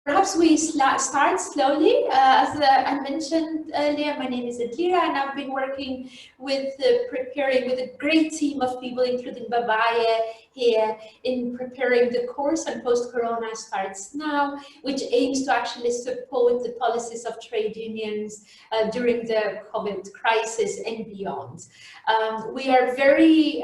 Perhaps we start slowly. As I mentioned earlier, my name is Adlira, and I've been working with preparing with a great team of people, including Babaye here, in preparing the course on Post-Corona Starts Now, which aims to actually support the policies of trade unions during the COVID crisis and beyond. We are very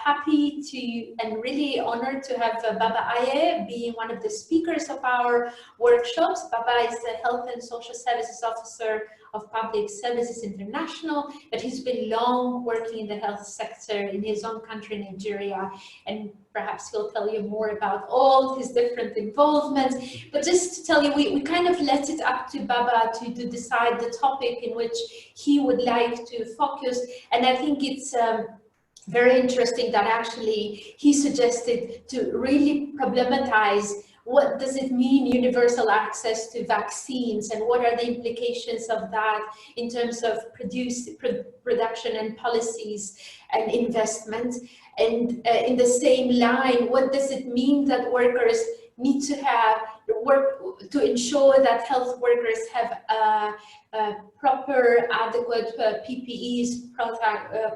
happy to and really honored to have Baba Aye being one of the speakers of our workshops. Baba is the Health and Social Services Officer of Public Services International, but he's been long working in the health sector in his own country, Nigeria, and perhaps he'll tell you more about all his different involvements. But just to tell you, we kind of let it up to Baba to decide the topic in which he would like to focus, and I think it's very interesting that actually he suggested to really problematize what does it mean universal access to vaccines, and what are the implications of that in terms of production and policies and investment. And in the same line, what does it mean that workers need to have work to ensure that health workers have proper, adequate PPEs,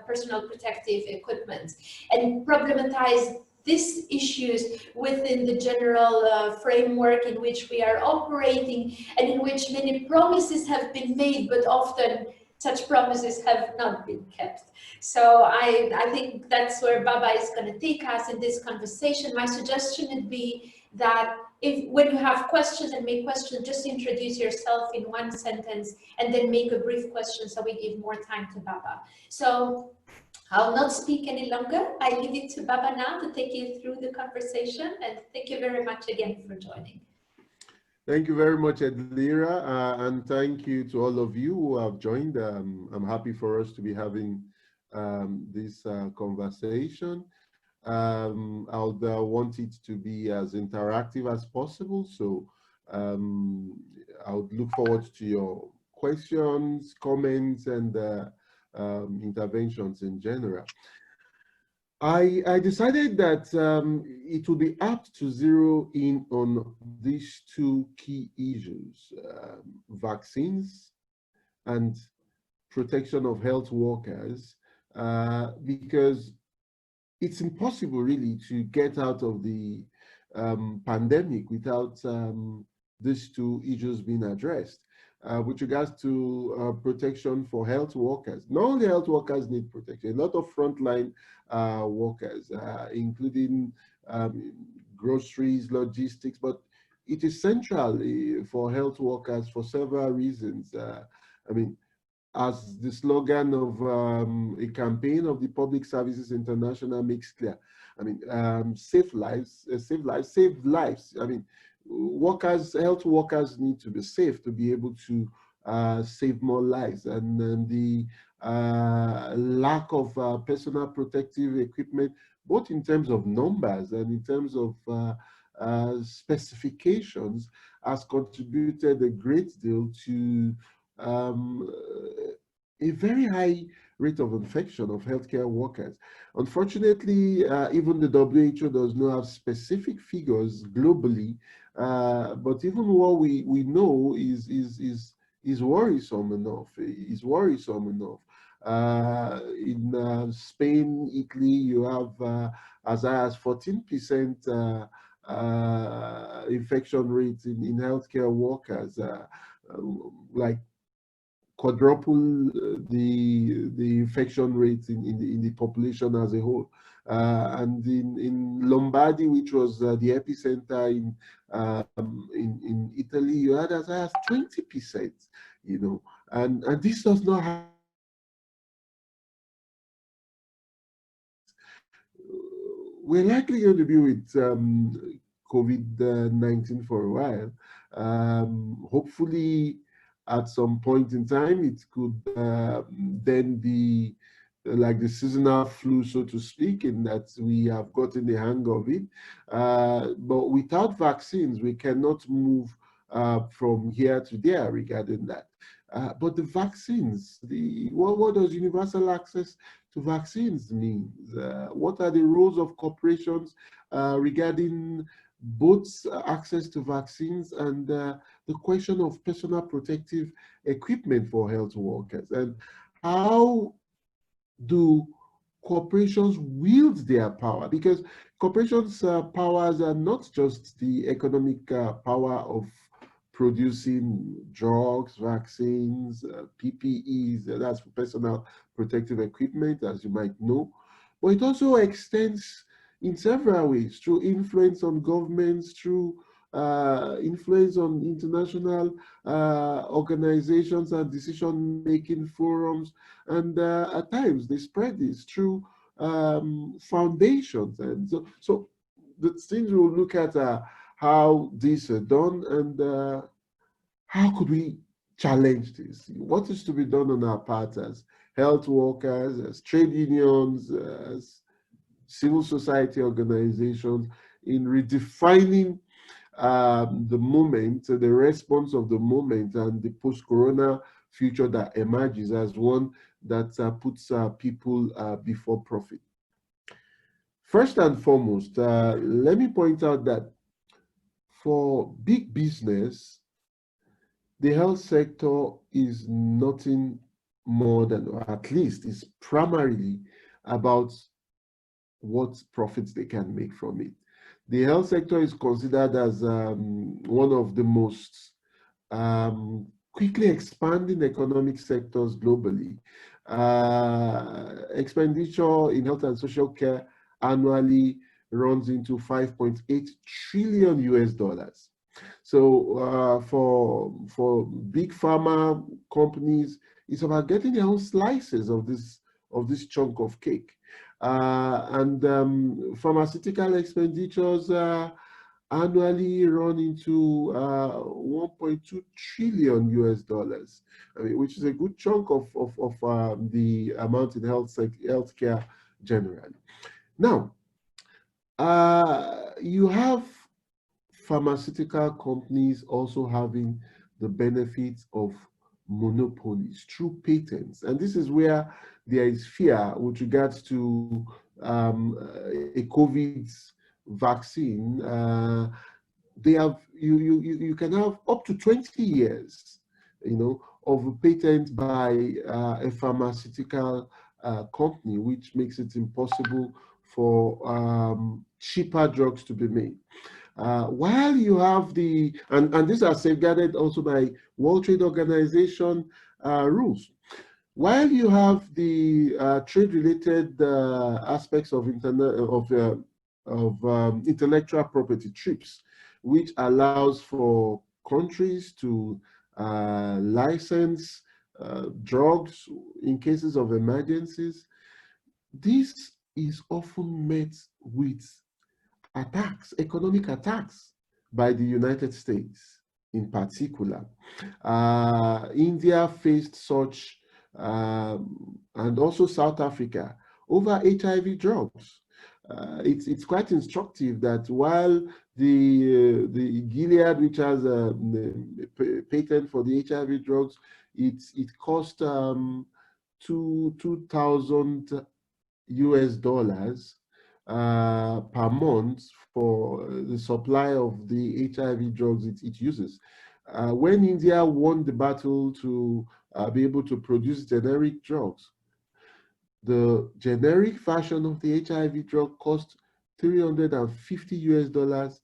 personal protective equipment, and problematize these issues within the general framework in which we are operating, and in which many promises have been made, but often such promises have not been kept. So I think that's where Baba is going to take us in this conversation. My suggestion would be that when you have questions and make questions, just introduce yourself in one sentence and then make a brief question so we give more time to Baba. So I'll not speak any longer. I leave it to Baba now to take you through the conversation, and thank you very much again for joining. Thank you very much, Adlira, and thank you to all of you who have joined. I'm happy for us to be having this conversation. I would want it to be as interactive as possible, so I would look forward to your questions, comments, and interventions in general. I decided that it would be apt to zero in on these two key issues, vaccines and protection of health workers, because it's impossible really to get out of the pandemic without these two issues being addressed. With regards to protection for health workers, not only health workers need protection, a lot of frontline workers, including groceries, logistics, but it is central for health workers for several reasons. I mean, as the slogan of a campaign of the Public Services International makes clear, I mean, save lives, save lives. I mean, health workers need to be safe to be able to save more lives, and the lack of personal protective equipment, both in terms of numbers and in terms of specifications, has contributed a great deal to a very high rate of infection of healthcare workers. Unfortunately, even the WHO does not have specific figures globally, but even what we know is worrisome enough. Is worrisome enough. In Spain, Italy, you have as high as 14% infection rates in healthcare workers, like quadruple the infection rates in the population as a whole. And in Lombardy, which was the epicenter in Italy, you had as high as 20%, you know, and this does not have. We're likely going to be with COVID-19 for a while. Hopefully, at some point in time, it could then be like the seasonal flu, so to speak, in that we have gotten the hang of it. But without vaccines, we cannot move from here to there regarding that. But the vaccines, what does universal access to vaccines mean? What are the roles of corporations regarding both access to vaccines and the question of personal protective equipment for health workers. And how do corporations wield their power? Because corporations' powers are not just the economic power of producing drugs, vaccines, PPEs, that's for personal protective equipment, as you might know, but it also extends in several ways through influence on governments, through influence on international organizations and decision-making forums, and at times they spread this through foundations. And so the things we'll look at are how these are done and how could we challenge this? What is to be done on our part as health workers, as trade unions, as civil society organizations in redefining the moment, the response of the moment, and the post-corona future that emerges as one that puts people before profit. First and foremost, let me point out that for big business, the health sector is nothing more than, or at least is primarily about what profits they can make from it. The health sector is considered as one of the most quickly expanding economic sectors globally. Expenditure in health and social care annually runs into 5.8 trillion US dollars. So for big pharma companies, it's about getting their own slices of this chunk of cake. And pharmaceutical expenditures annually run into 1.2 trillion US dollars, I mean, which is a good chunk of the amount in healthcare generally. Now, you have pharmaceutical companies also having the benefits of monopolies through patents. And this is where there is fear with regards to a COVID vaccine. They have you can have up to 20 years, of a patent by a pharmaceutical company, which makes it impossible for cheaper drugs to be made. While you have and these are safeguarded also by World Trade Organization rules. While you have the trade-related aspects of intellectual property, TRIPS, which allows for countries to license drugs in cases of emergencies, this is often met with attacks, economic attacks by the United States in particular. India faced such, and also South Africa, over HIV drugs. It's quite instructive that while the Gilead, which has a patent for the HIV drugs, it cost 2,000 US dollars per month for the supply of the HIV drugs it uses. When India won the battle to be able to produce generic drugs, the generic version of the HIV drug cost 350 US dollars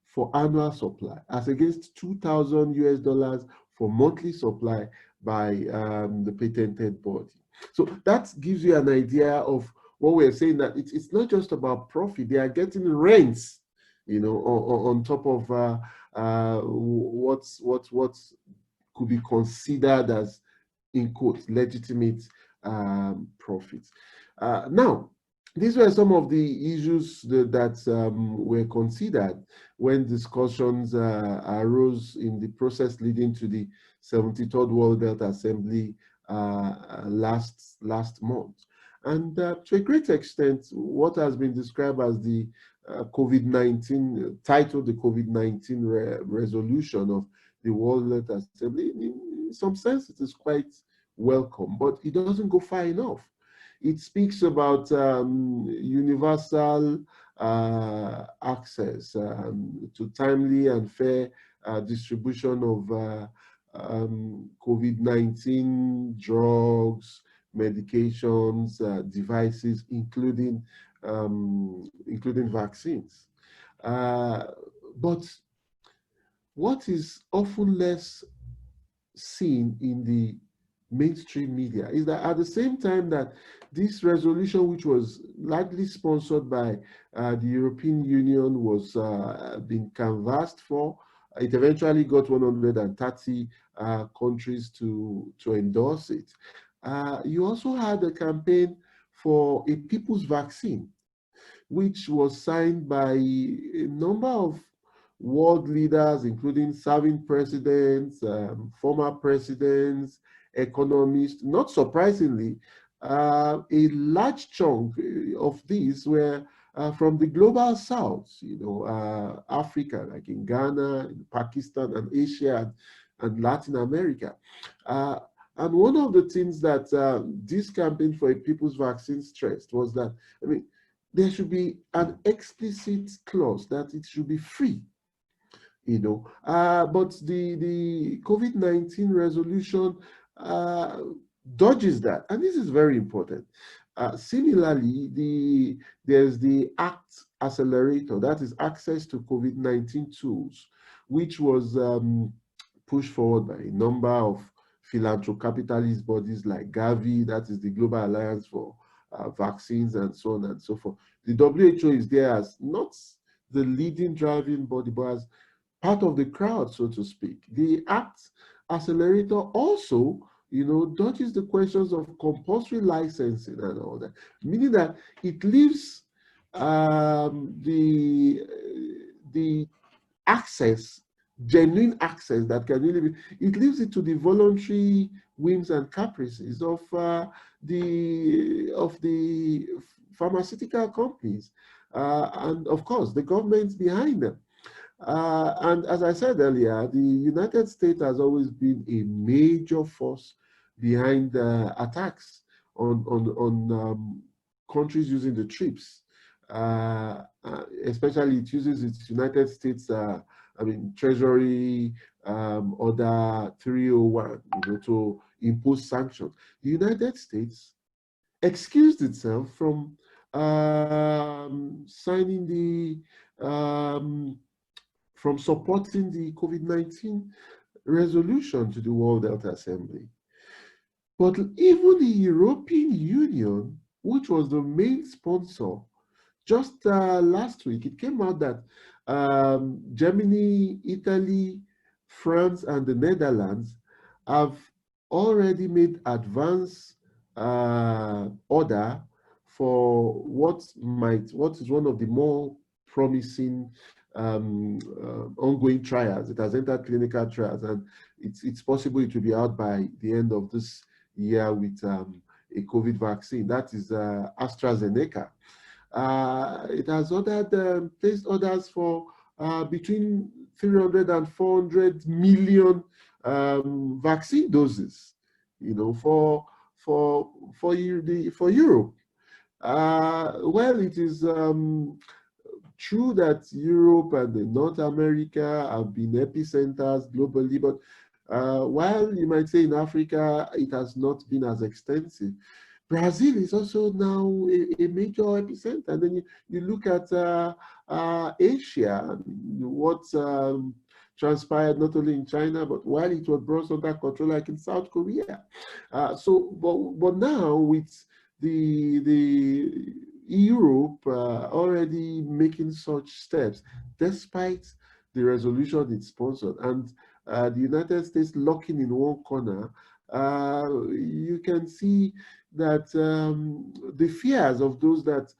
for annual supply, as against 2,000 US dollars for monthly supply by the patented body. So that gives you an idea of what we're saying, that it's not just about profit. They are getting rents, on top of what could be considered as, in quotes, legitimate profits. Now, these were some of the issues that were considered when discussions arose in the process leading to the 73rd World Health Assembly last month. And to a great extent, what has been described as the COVID-19, titled the COVID-19 resolution of the World Health Assembly, in some sense, it is quite welcome, but it doesn't go far enough. It speaks about universal access to timely and fair distribution of COVID-19 drugs, medications, devices, including vaccines. But what is often less seen in the mainstream media is that at the same time that this resolution, which was largely sponsored by the European Union, was being canvassed for, it eventually got 130 countries to endorse it. You also had a campaign for a people's vaccine, which was signed by a number of world leaders, including serving presidents, former presidents, economists. Not surprisingly, a large chunk of these were from the global south, Africa, like in Ghana, in Pakistan, and Asia, and Latin America. And one of the things that this campaign for a people's vaccine stressed was that, there should be an explicit clause that it should be free, but the COVID-19 resolution dodges that, and this is very important. Similarly, there's the ACT accelerator, that is access to COVID-19 tools, which was pushed forward by a number of philanthrocapitalist bodies like Gavi, that is the Global Alliance for Vaccines, and so on and so forth. The WHO is there as not the leading driving body, but as part of the crowd, so to speak. The ACT accelerator also, dodges the questions of compulsory licensing and all that, meaning that it leaves the access, genuine access that can really be, it leaves it to the voluntary whims and caprices of the pharmaceutical companies, and of course the governments behind them. And as I said earlier, the United States has always been a major force behind attacks on countries using the TRIPS. Especially it uses its United States Treasury Order 301, to impose sanctions. The United States excused itself from signing from supporting the COVID-19 resolution to the World Health Assembly. But even the European Union, which was the main sponsor, just last week, it came out that Germany, Italy, France, and the Netherlands have already made advance order for what is one of the more promising ongoing trials. It has entered clinical trials, and it's possible it will be out by the end of this year with a COVID vaccine. That is AstraZeneca. It has placed orders for between 300 and 400 million vaccine doses, for Europe. Well, it is true that Europe and North America have been epicenters globally, but while you might say in Africa it has not been as extensive, Brazil is also now a major epicenter. And then you look at Asia, what transpired not only in China, but while it was brought under control, like in South Korea. But now with the Europe already making such steps, despite the resolution it sponsored, and the United States locking in one corner, you can see that the fears of those that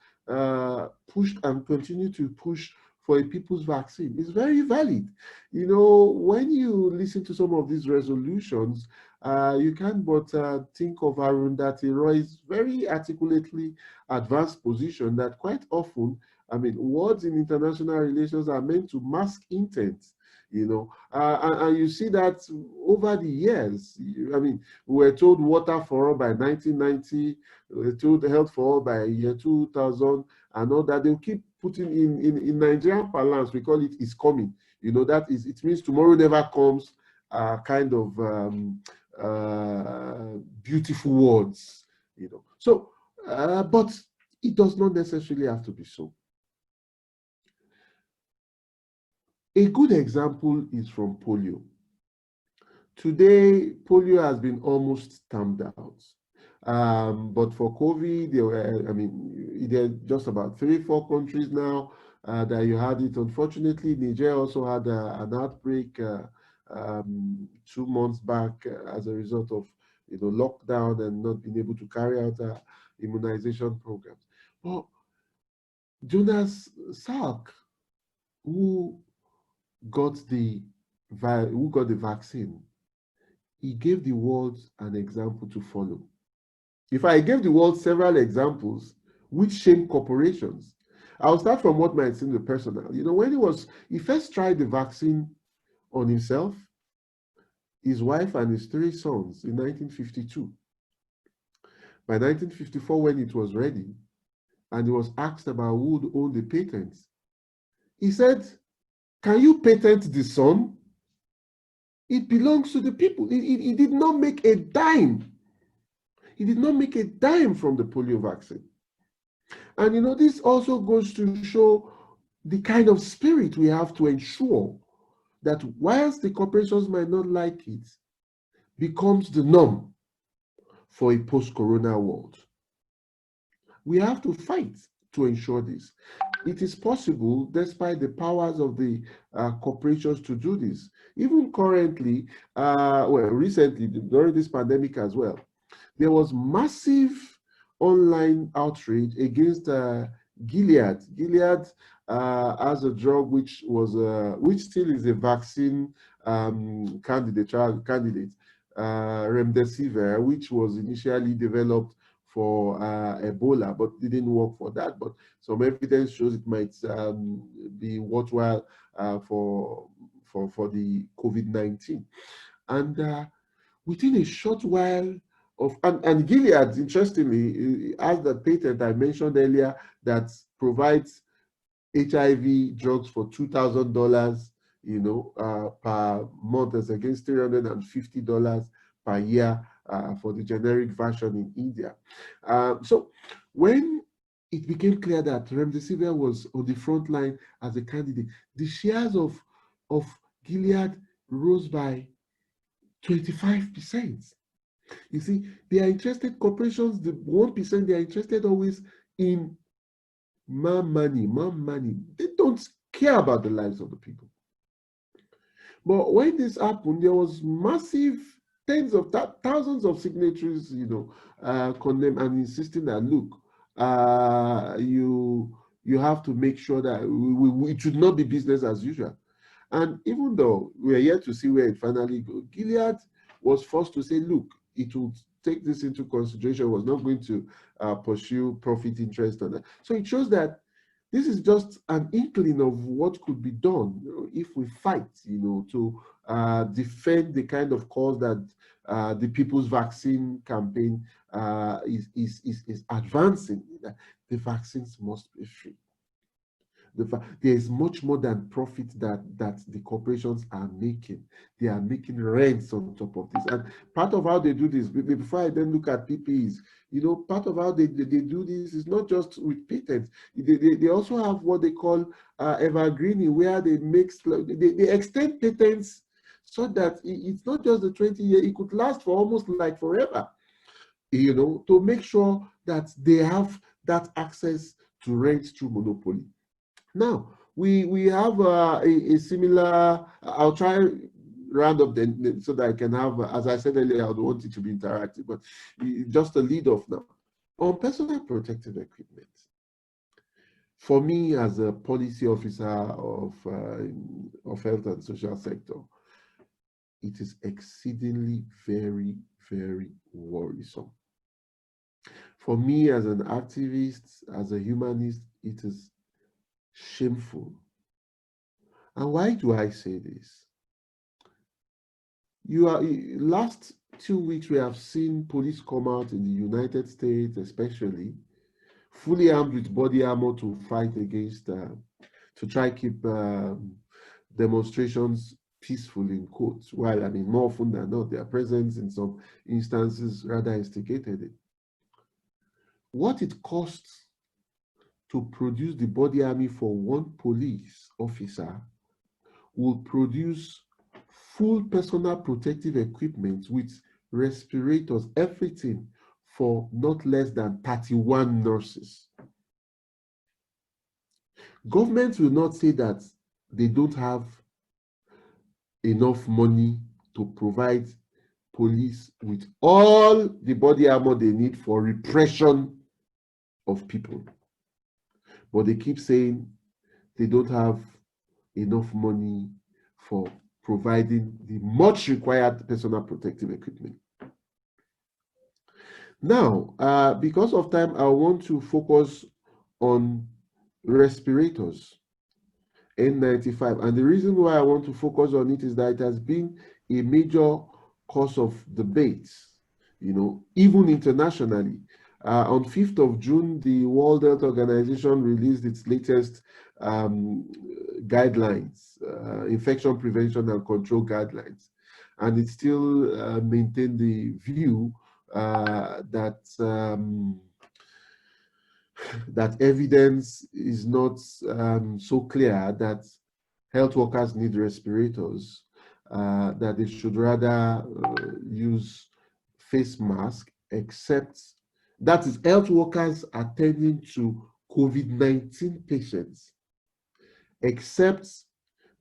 pushed and continue to push for a people's vaccine is very valid. When you listen to some of these resolutions, you can't but think of Arundhati Roy's very articulately advanced position that quite often, words in international relations are meant to mask intent. And you see that over the years. We were told water for all by 1990, we were told health for all by year 2000, and all that. They'll keep putting in Nigerian parlance, we call it "is coming." You know, that is, it means tomorrow never comes. Kind of beautiful words, you know. So, but it does not necessarily have to be so. A good example is from polio. Today, polio has been almost stamped out. But for COVID, there were, I mean, there are just about 3-4 countries now that you had it. Unfortunately, Niger also had an outbreak 2 months back as a result of, you know, lockdown and not being able to carry out immunization programs. But Jonas Salk, who got the vaccine, he gave the world an example to follow. If I gave the world several examples which shame corporations, I'll start from what might seem the personal. You know, when he first tried the vaccine on himself, his wife, and his 3 sons in 1952. By 1954, when it was ready, and he was asked about who would own the patents, he said, "Can you patent the son? It belongs to the people." He did not make a dime. He did not make a dime from the polio vaccine. And you know, this also goes to show the kind of spirit we have to ensure that whilst the corporations might not like it, becomes the norm for a post-corona world. We have to fight to ensure this. It is possible, despite the powers of the corporations, to do this. Even currently, recently, during this pandemic as well, there was massive online outrage against Gilead. Gilead has a drug which still is a vaccine candidate, remdesivir, which was initially developed for Ebola, but didn't work for that. But some evidence shows it might be worthwhile for the COVID-19. And within a short while of, and Gilead, interestingly, has that patent I mentioned earlier that provides HIV drugs for $2,000, you know, per month, as against $350 per year for the generic version in India. So when it became clear that remdesivir was on the front line as a candidate, the shares of Gilead rose by 25%. You see, they are interested, corporations, the 1%, they are interested always in more money. They don't care about the lives of the people. But when this happened, there was massive tens of thousands of signatories, you know, condemn and insisting that, look, you have to make sure that it should not be business as usual. And even though we are yet to see where it finally goes, Gilead was forced to say, look, it will take this into consideration, was not going to pursue profit interest on that. So it shows that this is just an inkling of what could be done, you know, if we fight, you know, to defend the kind of cause that the People's Vaccine Campaign is advancing. The vaccines must be free. There is much more than profit that the corporations are making. They are making rents on top of this. And part of how they do this, before I then look at PPEs, you know, part of how they do this is not just with patents. They also have what they call evergreening, where they extend patents so that it's not just the 20-year, it could last for almost like forever, you know, to make sure that they have that access to rent through monopoly. Now, we have a similar, I'll try round up then so that I can have, as I said earlier, I would want it to be interactive, but just a lead off now. On personal protective equipment, for me as a policy officer of health and social sector, it is exceedingly very, very worrisome. For me as an activist, as a humanist, it is shameful. And why do I say this? Last 2 weeks, we have seen police come out in the United States, especially, fully armed with body armor to fight against, to try keep demonstrations peaceful in quotes, while I mean more often than not, their presence in some instances rather instigated it. What it costs to produce the body army for one police officer will produce full personal protective equipment with respirators, everything, for not less than 31 nurses. Governments will not say that they don't have enough money to provide police with all the body armor they need for repression of people. But they keep saying they don't have enough money for providing the much required personal protective equipment. Now, because of time, I want to focus on respirators, N95. And the reason why I want to focus on it is that it has been a major cause of debate, even internationally. On 5th of June, the World Health Organization released its latest guidelines, infection prevention and control guidelines. And it still maintained the view that evidence is not so clear that health workers need respirators, that they should rather use face masks, except that is health workers attending to COVID-19 patients, except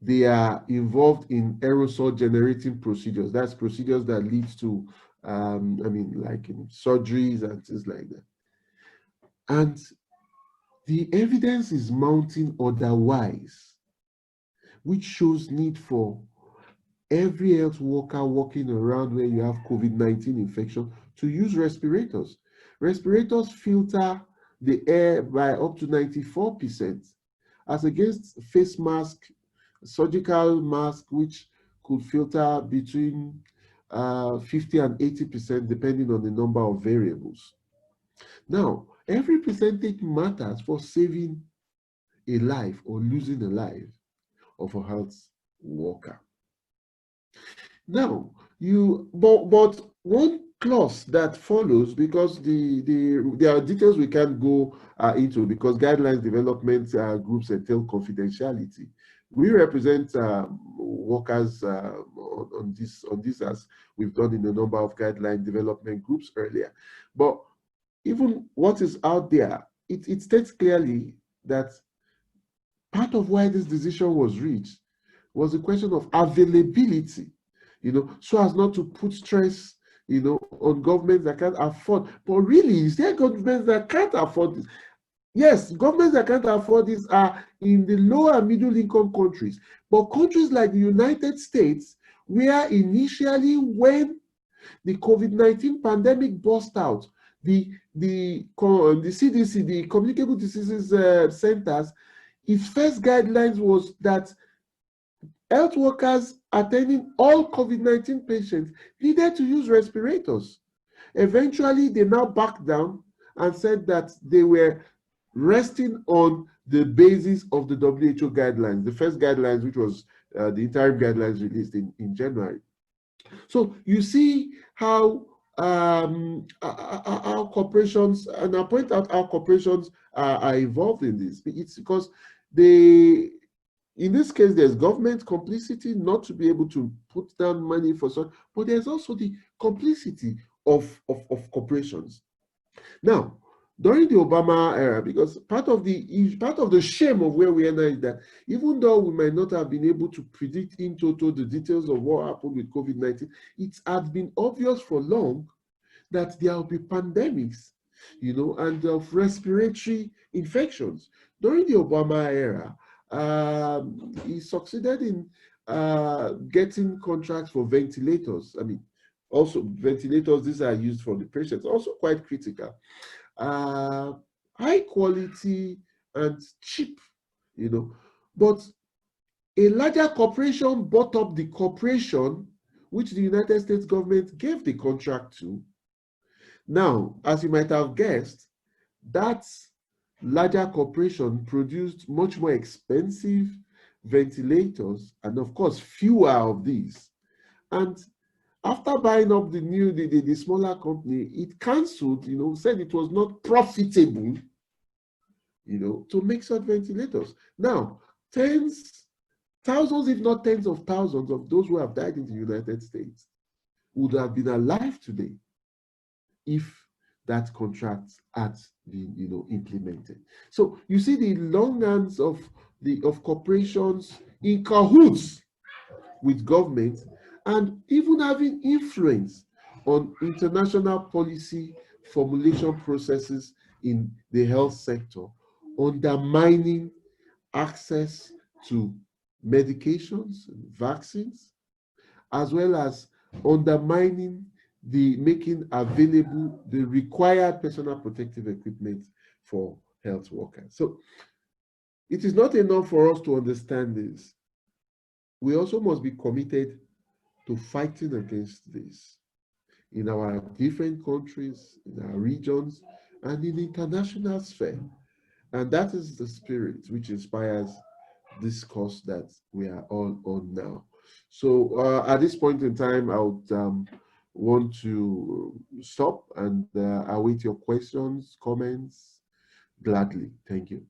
they are involved in aerosol generating procedures. That's procedures that lead to, like in surgeries and things like that. And the evidence is mounting otherwise, which shows need for every health worker walking around where you have COVID-19 infection to use respirators. Respirators filter the air by up to 94%, as against face mask, surgical mask, which could filter between 50 and 80%, depending on the number of variables. Now, every percentage matters for saving a life or losing a life of a health worker. Now, but one clause that follows, because there are details we can't go into, because guidelines development groups entail confidentiality. We represent workers on this, as we've done in a number of guideline development groups earlier. But even what is out there, it states clearly that part of why this decision was reached was the question of availability, so as not to put stress, on governments that can't afford. But really, is there governments that can't afford this? Yes, governments that can't afford this are in the lower and middle income countries. But countries like the United States, where initially when the COVID-19 pandemic burst out, the CDC, the Communicable Diseases Centers, its first guidelines was that health workers attending all COVID-19 patients needed to use respirators. Eventually, they now backed down and said that they were resting on the basis of the WHO guidelines, the first guidelines, which was the interim guidelines released in January. So you see how our corporations, and I point out how corporations are involved in this. It's because in this case, there's government complicity not to be able to put down money for such, but there's also the complicity of corporations. Now, during the Obama era, because part of the shame of where we are now is that even though we might not have been able to predict in total the details of what happened with COVID-19, it had been obvious for long that there will be pandemics, and of respiratory infections. During the Obama era, he succeeded in getting contracts for ventilators. I mean, also ventilators, these are used for the patients, also quite critical. High quality and cheap, but a larger corporation bought up the corporation which the United States government gave the contract to. Now, as you might have guessed, that larger corporations produced much more expensive ventilators, and of course, fewer of these. And after buying up the smaller company, it cancelled, said it was not profitable, to make such ventilators. Now, thousands, if not tens of thousands of those who have died in the United States would have been alive today if that contract had been implemented. So you see the long hands of corporations in cahoots with government, and even having influence on international policy formulation processes in the health sector, undermining access to medications, vaccines, as well as undermining the making available the required personal protective equipment for health workers. So it is not enough for us to understand this. We also must be committed to fighting against this in our different countries, in our regions, and in the international sphere. And that is the spirit which inspires this course that we are all on now. So at this point in time, I would want to stop and await your questions, comments, gladly. Thank you.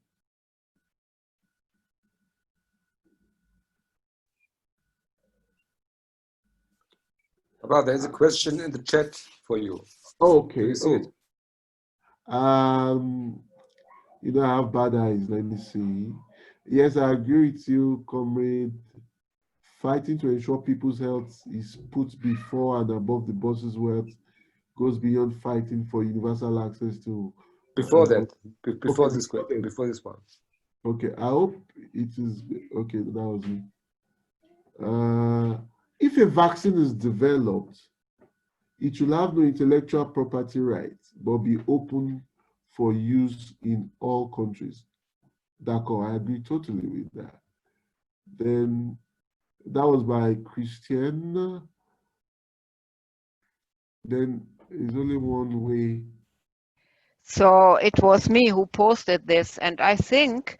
Well, there's a question in the chat for you. Oh, okay. You see it? I have bad eyes. Let me see. Yes, I agree with you, comrade. Fighting to ensure people's health is put before and above the boss's wealth goes beyond fighting for universal access to. Before that, before Okay, before this one. Okay, I hope it is okay. That was me. If a vaccine is developed, it should have no intellectual property rights, but be open for use in all countries. D'accord, I agree totally with that. Then that was by Christian. Then there's only one way. So it was me who posted this, and I think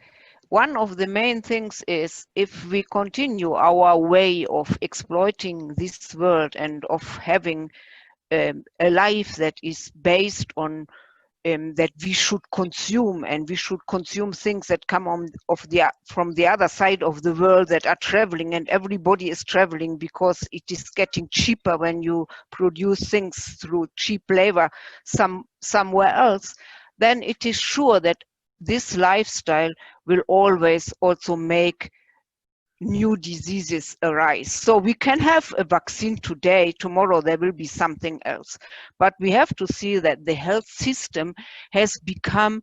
one of the main things is if we continue our way of exploiting this world and of having a life that is based on that we should consume, and we should consume things that come from the other side of the world that are traveling, and everybody is traveling because it is getting cheaper when you produce things through cheap labor somewhere else, then it is sure that this lifestyle will always also make new diseases arise. So we can have a vaccine today, tomorrow there will be something else. But we have to see that the health system has become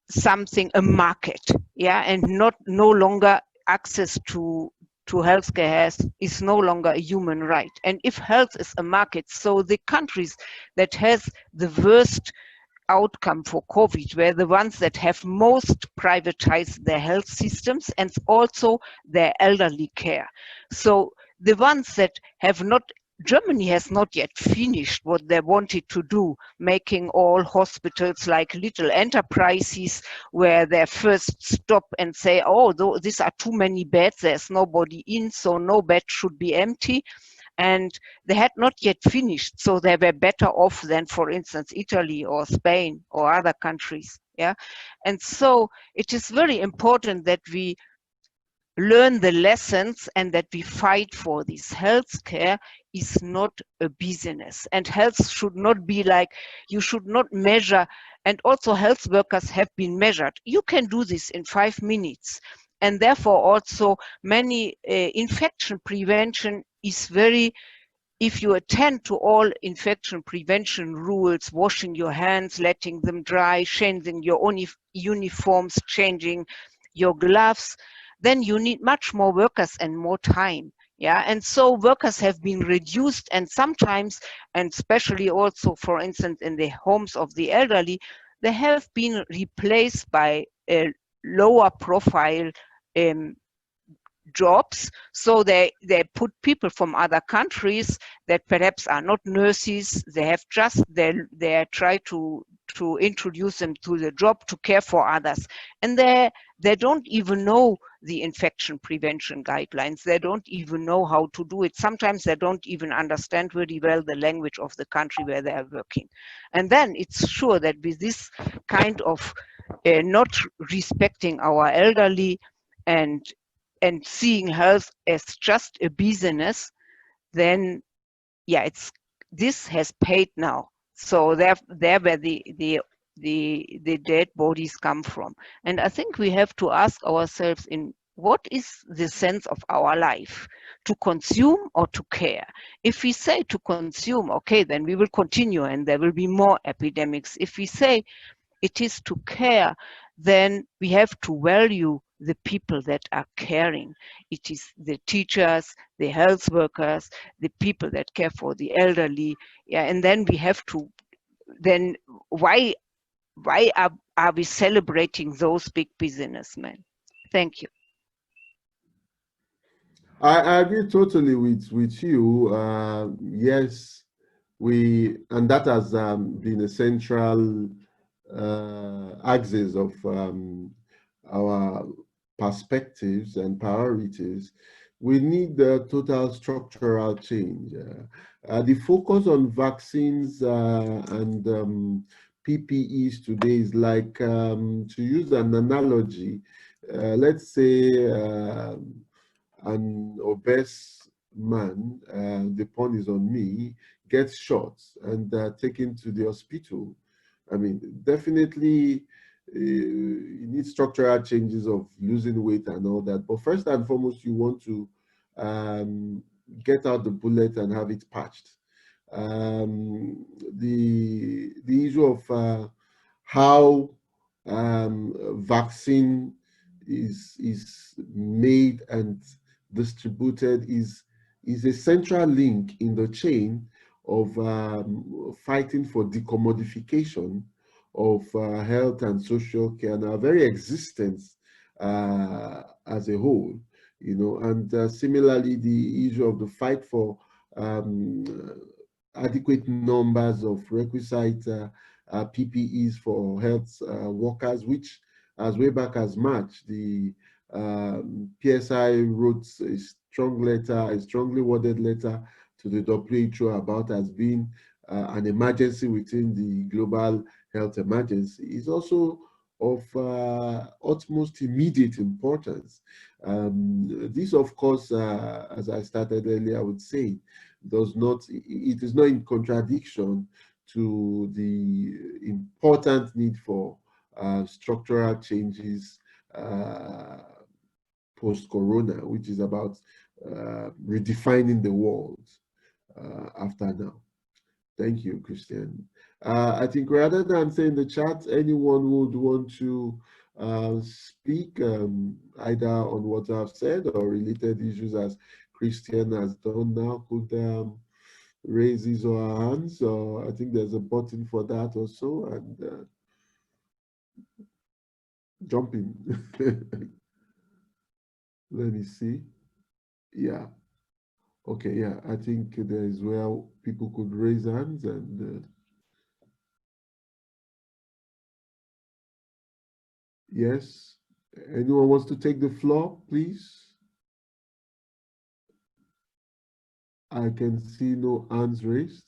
something, a market, yeah, and no longer access to healthcare is no longer a human right. And if health is a market, so the countries that has the worst outcome for COVID were the ones that have most privatized their health systems and also their elderly care. So the ones that have not, Germany has not yet finished what they wanted to do, making all hospitals like little enterprises where they first stop and say, oh, these are too many beds, there's nobody in, so no bed should be empty. And they had not yet finished, so they were better off than, for instance, Italy or Spain or other countries. Yeah, and so it is very important that we learn the lessons and that we fight for this. Healthcare is not a business, and health should not be like, you should not measure, and also health workers have been measured. You can do this in 5 minutes. And therefore also many infection prevention is very, if you attend to all infection prevention rules, washing your hands, letting them dry, changing your uniforms, changing your gloves, then you need much more workers and more time. Yeah, and so workers have been reduced, and sometimes, and especially also, for instance, in the homes of the elderly, they have been replaced by lower profile jobs. So they put people from other countries that perhaps are not nurses. They have just they try to to introduce them to the job to care for others. And they don't even know the infection prevention guidelines. They don't even know how to do it. Sometimes they don't even understand really well the language of the country where they are working. And then it's sure that with this kind of not respecting our elderly and seeing health as just a business, then yeah, this has paid now. So there where the dead bodies come from. And I think we have to ask ourselves, in what is the sense of our life? To consume or to care? If we say to consume, okay, then we will continue and there will be more epidemics. If we say it is to care, then we have to value the people that are caring. It is the teachers, the health workers, the people that care for the elderly. Yeah, and then we have to, then why are we celebrating those big businessmen? Thank you. I agree totally with you. Yes, and that has been a central axis of our perspectives and priorities. We need the total structural change. The focus on vaccines and PPEs today is like, to use an analogy, let's say an obese man, the pun is on me, gets shot and taken to the hospital. I mean, definitely you need structural changes of losing weight and all that. But first and foremost, you want to get out the bullet and have it patched. The issue of how vaccine is made and distributed is a central link in the chain of fighting for decommodification of health and social care and our very existence as a whole, you know. And similarly, the issue of the fight for adequate numbers of requisite PPEs for health workers, which as way back as March, the PSI wrote a strongly worded letter to the WHO about as being an emergency within the global health emergency, is also of utmost immediate importance. This, of course, as I started earlier, I would say, it is not in contradiction to the important need for structural changes post-corona, which is about redefining the world after now. Thank you, Christian. I think rather than say in the chat, anyone would want to speak either on what I've said or related issues as Christian has done now, could raise his or her hands, or I think there's a button for that also, and jump in. Let me see. Yeah. Okay, yeah, I think there is where people could raise hands and yes. Anyone wants to take the floor, please? I can see no hands raised.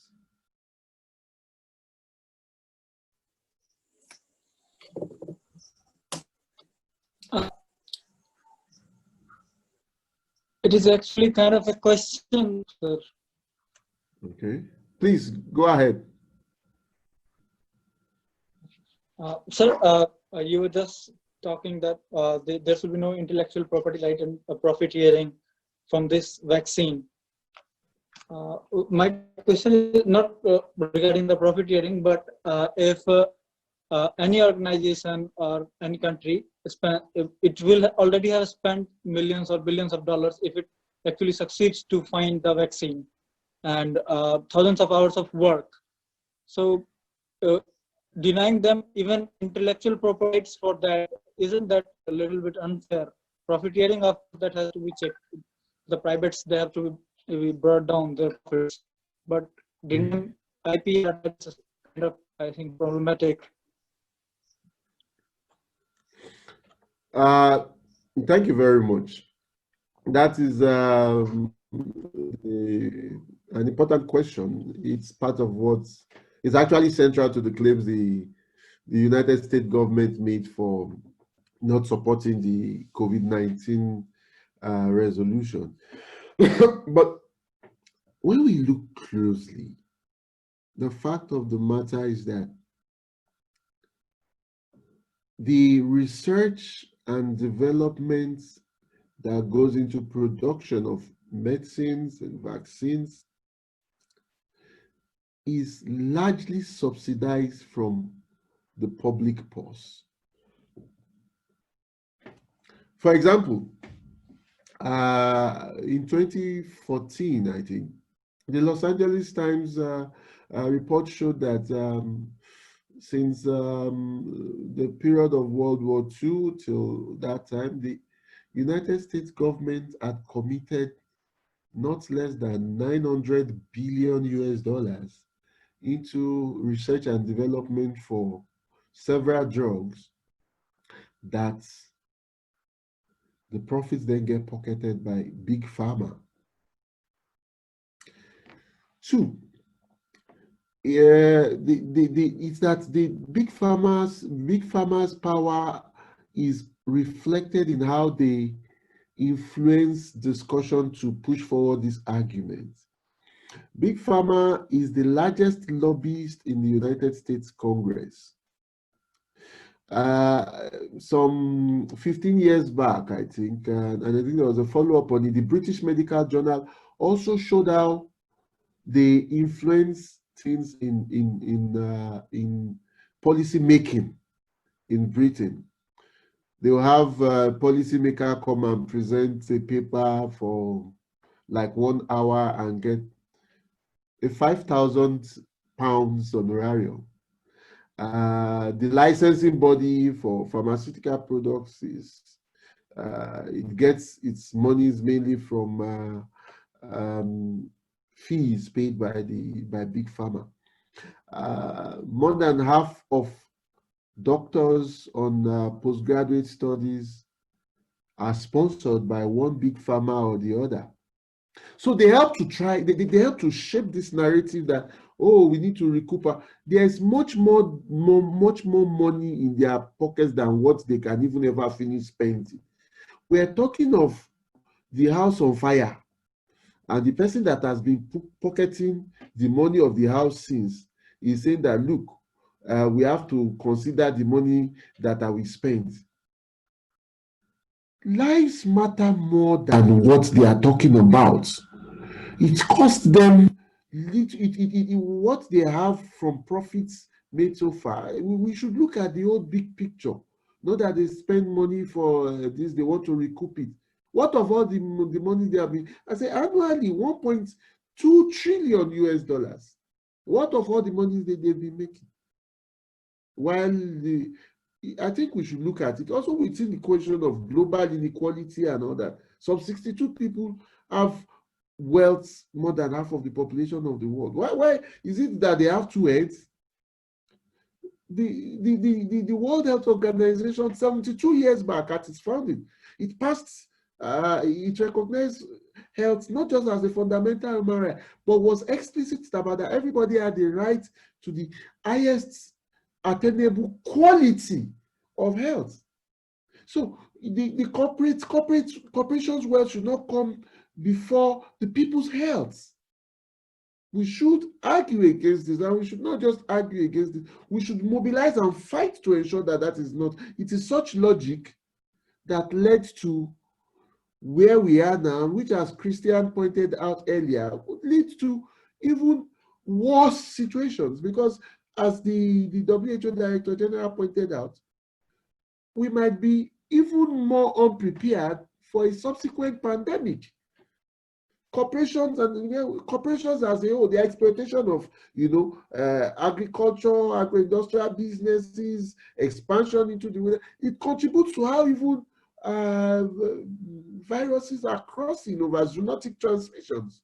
It is actually kind of a question, sir. Okay, please go ahead. Sir, you were just talking that there should be no intellectual property right and profiteering from this vaccine. My question is not regarding the profiteering, but if any organization or any country it will already have spent millions or billions of dollars if it actually succeeds to find the vaccine, and thousands of hours of work. So denying them even intellectual property for that, isn't that a little bit unfair? Profiteering of that has to be checked. The privates, they have to be brought down their profits, but denying IP, that's kind of, I think, problematic. Thank you very much. That is an important question. It's part of what is actually central to the claims the United States government made for not supporting the COVID-19 resolution. But when we look closely, the fact of the matter is that the research and development that goes into production of medicines and vaccines is largely subsidized from the public purse. For example, in 2014, I think, the Los Angeles Times report showed that since the period of World War II till that time, the United States government had committed not less than 900 billion US dollars into research and development for several drugs that the profits then get pocketed by big pharma. Two, it's that the big pharma's power is reflected in how they influence discussion to push forward this argument. Big Pharma is the largest lobbyist in the United States Congress. Some 15 years back, I think, and I think there was a follow-up on it, the British Medical Journal also showed how they influence things in policy making in Britain. They will have a policymaker come and present a paper for like 1 hour and get a £5,000 honorarium. The licensing body for pharmaceutical products is it gets its monies mainly from fees paid by Big Pharma. More than half of doctors on postgraduate studies are sponsored by one Big Pharma or the other. So they help to try, they help to shape this narrative that, oh, we need to recoup. There's much more money in their pockets than what they can even ever finish spending. We're talking of the house on fire, and the person that has been pocketing the money of the house since is saying that, look, we have to consider the money that I will spend. Lives matter more than what they are talking about. It costs them what they have from profits made so far. We should look at the whole big picture. Not that they spend money for this, they want to recoup it. What of all the money they have been? I say annually 1.2 trillion US dollars. What of all the money that they've been making? While I think we should look at it also within the question of global inequality and all that. Some 62 people have wealth more than half of the population of the world. Why is it that they have two heads? The World Health Organization, 72 years back at its founding, it passed, it recognized health not just as a fundamental human right, but was explicit about that everybody had the right to the highest attainable quality of health. So the corporations' wealth should not come before the people's health. We should argue against this, and we should not just argue against it. We should mobilize and fight to ensure that that is not. It is such logic that led to where we are now, which, as Christian pointed out earlier, would lead to even worse situations, because as the WHO Director General pointed out, we might be even more unprepared for a subsequent pandemic. Corporations and corporations as a whole, the exploitation of agriculture, agro-industrial businesses, expansion into the world, it contributes to how even viruses are crossing over zoonotic transmissions.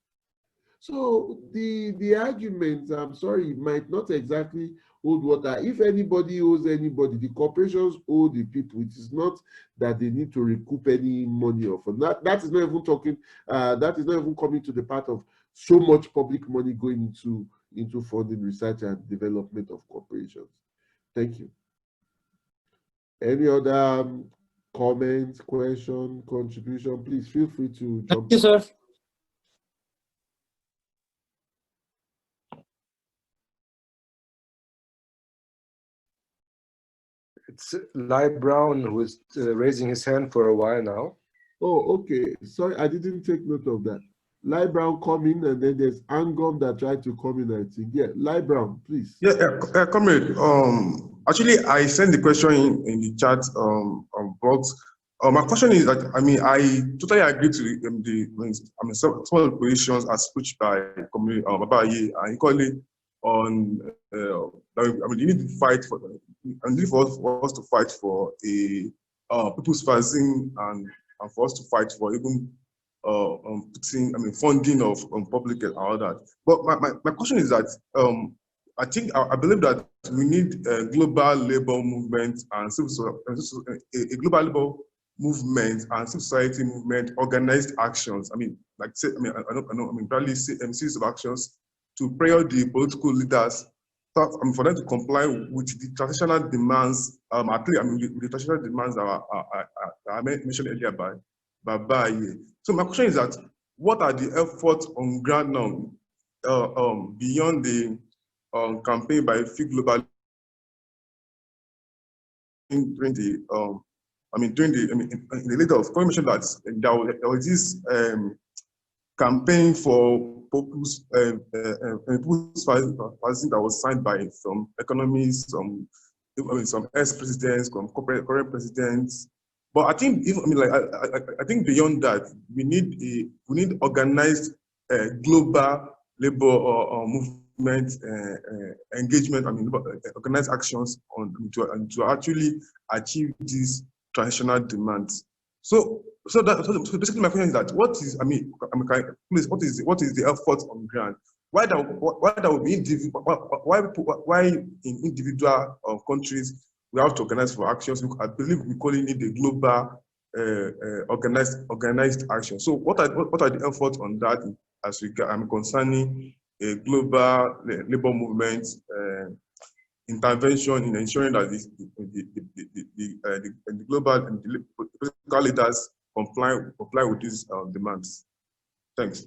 So the argument, I'm sorry, might not exactly hold water. If anybody owes anybody, the corporations owe the people. It is not that they need to recoup any money off. And that is not even talking. That is not even coming to the part of so much public money going into funding research and development of corporations. Thank you. Any other comments, question, contribution? Please feel free to jump. Thank you, sir. It's Lai Brown who is raising his hand for a while now. Oh, okay. Sorry, I didn't take note of that. Lai Brown come in, and then there's Angom that tried to come in, I think. Yeah, Lai Brown, please. Yeah, comrade. Actually, I sent the question in the chat box. My question is that I totally agree to some of the positions as pushed by Comrade Babaye and equally on you need to fight for us to fight for a people's vaccine and for us to fight for even putting funding of public and all that. But my question is that I believe that we need a global labor movement and a global labor movement and civil society movement, organized actions. Probably series of actions to pressure the political leaders for them to comply with the traditional demands. The traditional demands that I mentioned earlier by Babaye. So my question is that what are the efforts on ground now beyond the campaign by FIG Global during the in the letter of mentioned that there was this campaign for people's vaccine that was signed by some economists, some ex-presidents, some current presidents. But I think I think beyond that, we need organized global labor movement engagement. Organized actions to actually achieve these traditional demands. So basically, my question is that what is the effort on ground? Why in individual countries we have to organize for actions? I believe we call it a global organized action. So what are the efforts on that as regard concerning a global labor movement intervention in ensuring that the global and the political leaders comply with these demands? Thanks.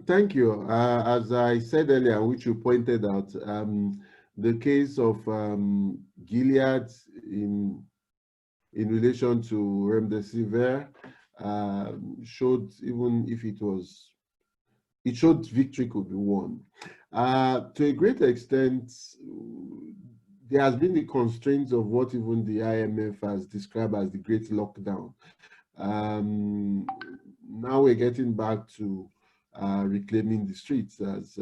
Thank you. As I said earlier, which you pointed out, the case of Gilead in relation to remdesivir showed, even if it showed victory could be won. To a great extent, there has been the constraints of what even the IMF has described as the Great Lockdown. Now we're getting back to reclaiming the streets as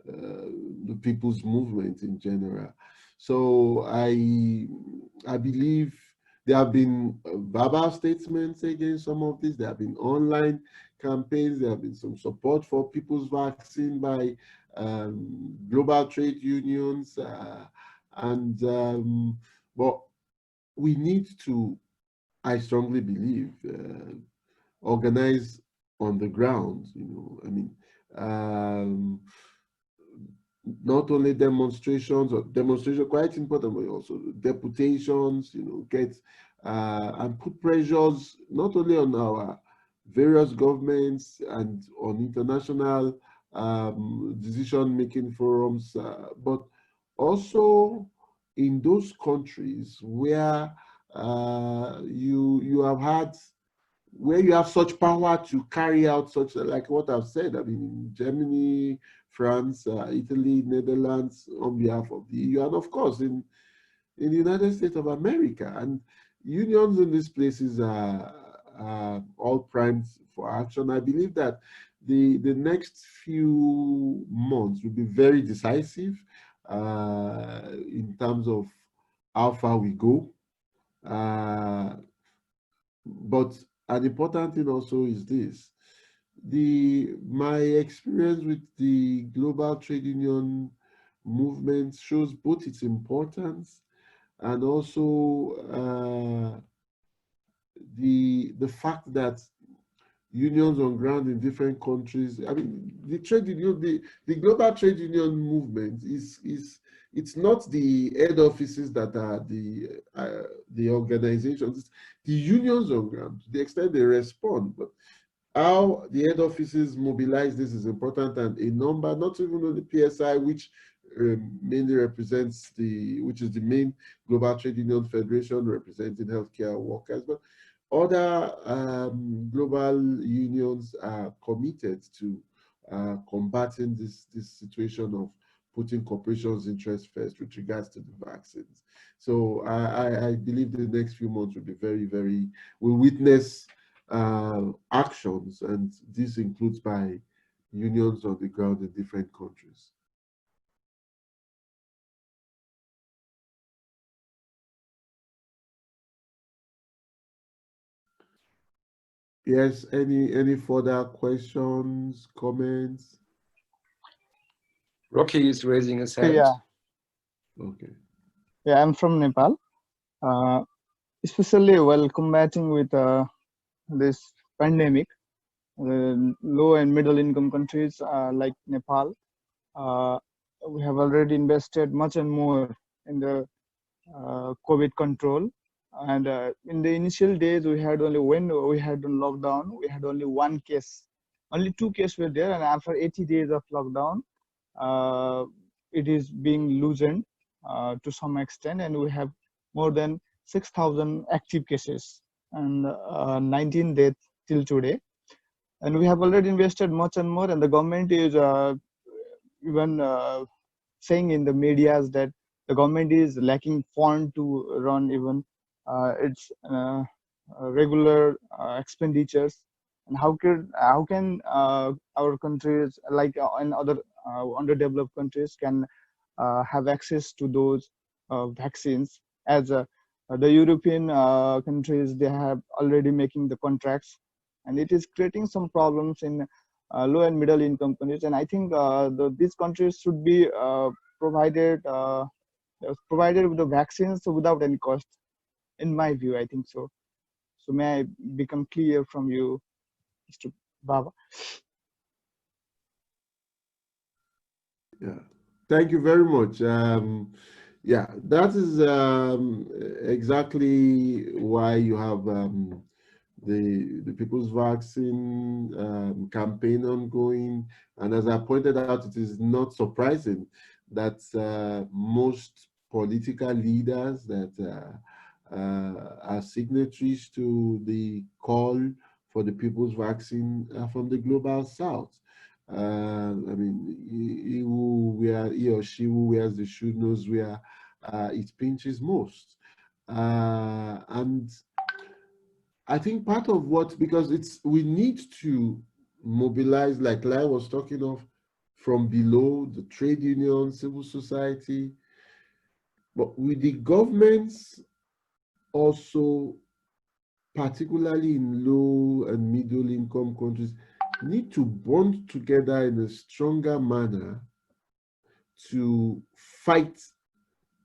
the people's movement in general. So I believe there have been verbal statements against some of this. There have been online campaigns. There have been some support for people's vaccine by global trade unions, but we need to, I strongly believe, organize on the ground. Not only demonstrations, quite important, but also deputations, get and put pressures not only on our various governments and on international decision-making forums, but also in those countries where you have such power to carry out such, like what I've said, Germany, France, Italy, Netherlands, on behalf of the EU, and of course in the United States of America. And unions in these places are all primed for action. I believe that the next few months will be very decisive in terms of how far we go. But an important thing also is this. my experience with the global trade union movement shows both its importance and also the fact that unions on ground in different countries. I mean, the trade union, the global trade union movement it's not the head offices that are the organizations, it's the unions on ground, to the extent they respond. But how the head offices mobilize this is important, and a number, not even on the PSI, which mainly represents which is the main global trade union federation representing healthcare workers, but other global unions are committed to combating this situation of putting corporations' interests first with regards to the vaccines. So I believe the next few months will be we'll witness actions, and this includes by unions on the ground in different countries. Yes, any further questions, comments? Rocky is raising his hand. Yeah. Okay. Yeah, I'm from Nepal. Especially while combating with this pandemic, low and middle income countries like Nepal, we have already invested much and more in the COVID control. And in the initial days, when we had lockdown, we had only one case. Only 2 cases were there, and after 80 days of lockdown, it is being loosened to some extent, and we have more than 6,000 active cases and 19 deaths till today. And we have already invested much and more, and the government is even saying in the media that the government is lacking fund to run even its regular expenditures. And how can our countries, like in other underdeveloped countries, can have access to those vaccines, as the European countries, they have already making the contracts, and it is creating some problems in low and middle income countries. And I think these countries should be provided with the vaccines without any cost, in my view. I think so. So may I become clear from you, Mr. Baba? Yeah, thank you very much. Yeah, that is exactly why you have the People's Vaccine campaign ongoing. And as I pointed out, it is not surprising that most political leaders that are signatories to the call for the People's Vaccine are from the Global South. I mean, he or she who wears the shoe knows where it pinches most. And I think part of because we need to mobilize, like Lai was talking of, from below, the trade union, civil society, but with the governments also, particularly in low and middle income countries, need to bond together in a stronger manner to fight,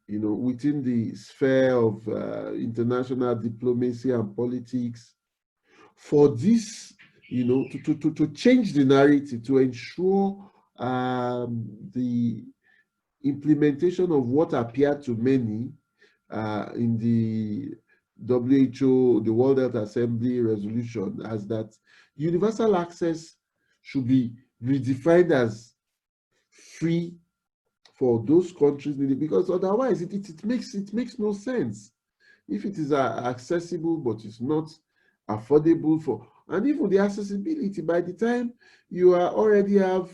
within the sphere of international diplomacy and politics, for this, to change the narrative, to ensure the implementation of what appeared to many in the WHO, the World Health Assembly resolution, as that universal access should be redefined as free for those countries needing, because otherwise it makes no sense. If it is accessible but it's not affordable for, and even the accessibility, by the time you already have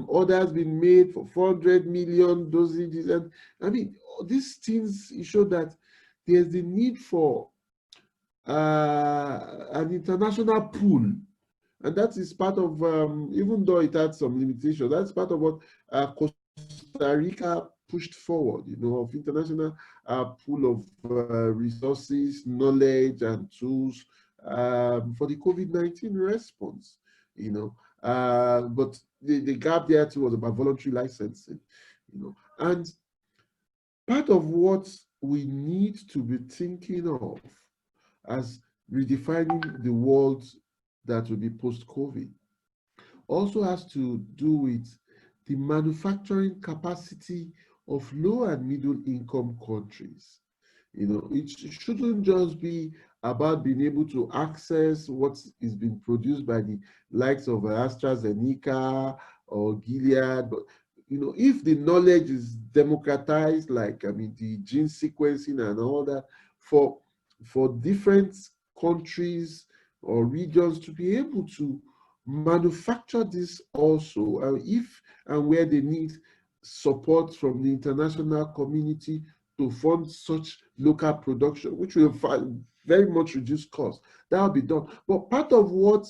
orders been made for 400 million dosages, and I mean, these things show that there's the need for an international pool, and that is part of, even though it had some limitations, that's part of what Costa Rica pushed forward, of international pool of resources, knowledge, and tools for the COVID-19 response. you know. But the gap there too was about voluntary licensing, you know. And part of what we need to be thinking of as redefining the world that will be post-COVID also has to do with the manufacturing capacity of low and middle income countries. You know, it shouldn't just be about being able to access what is being produced by the likes of AstraZeneca or Gilead, but you know, if the knowledge is democratized, like I mean, the gene sequencing and all that, for different countries or regions to be able to manufacture this also, if and where they need support from the international community to fund such local production, which will very much reduce costs. That will be done. But part of what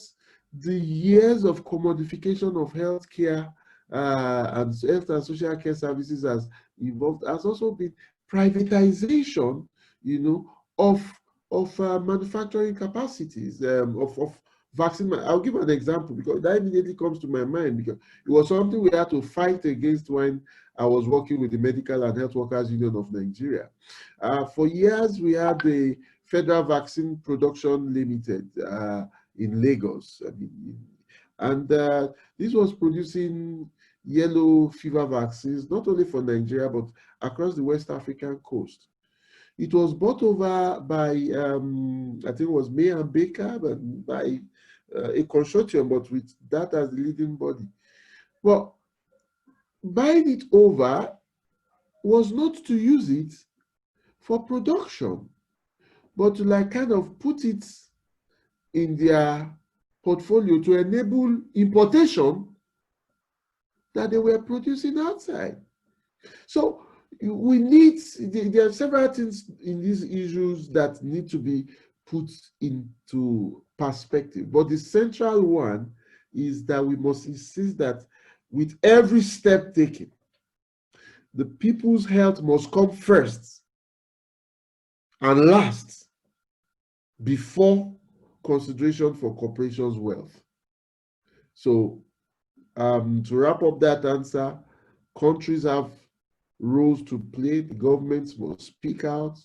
the years of commodification of healthcare and health and social care services has involved has also been privatization, you know, of manufacturing capacities, of vaccine. I'll give an example because that immediately comes to my mind, because it was something we had to fight against when I was working with the Medical and Health Workers Union of Nigeria. For years, we had the Federal Vaccine Production Limited in Lagos. I mean, and this was producing yellow fever vaccines, not only for Nigeria, but across the West African coast. It was bought over by, I think it was May and Baker, but by a consortium, but with that as the leading body. Well, buying it over was not to use it for production, but to like kind of put it in their portfolio to enable importation that they were producing outside. So we need, there are several things in these issues that need to be put into perspective. But the central one is that we must insist that with every step taken, the people's health must come first and last before consideration for corporations' wealth. So to wrap up that answer, countries have roles to play. The governments must speak out.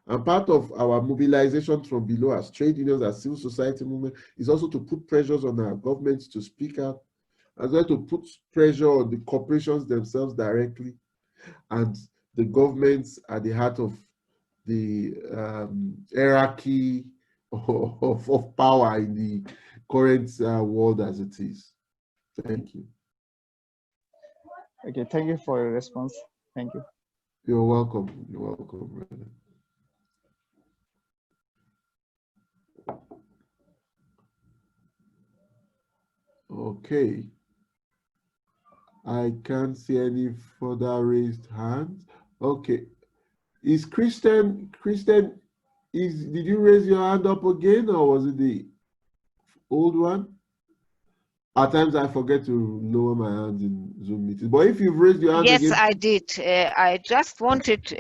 And part of our mobilization from below as trade unions, as civil society movement, is also to put pressures on our governments to speak out, as well to put pressure on the corporations themselves directly, and the governments at the heart of the hierarchy of power in the current world as it is. Thank you. Okay, thank you for your response. Thank you. You're welcome. You're welcome, brother. Okay. I can't see any further raised hands. Okay. Is Christian, did you raise your hand up again, or was it the old one? At times I forget to lower my hand in Zoom meetings. But if you've raised your hand Yes, again. I did. I just wanted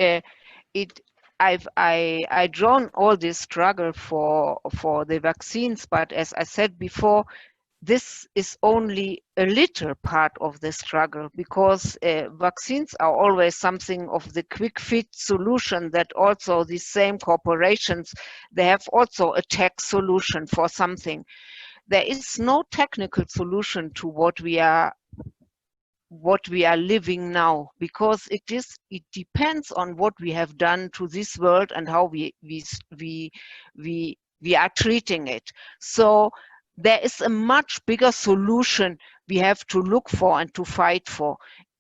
it. I drawn all this struggle for the vaccines, but as I said before, this is only a little part of the struggle, because vaccines are always something of the quick fit solution that also the same corporations, they have also a tech solution for something. There is no technical solution to what we are living now, because it depends on what we have done to this world and how we are treating it. So there is a much bigger solution we have to look for and to fight for.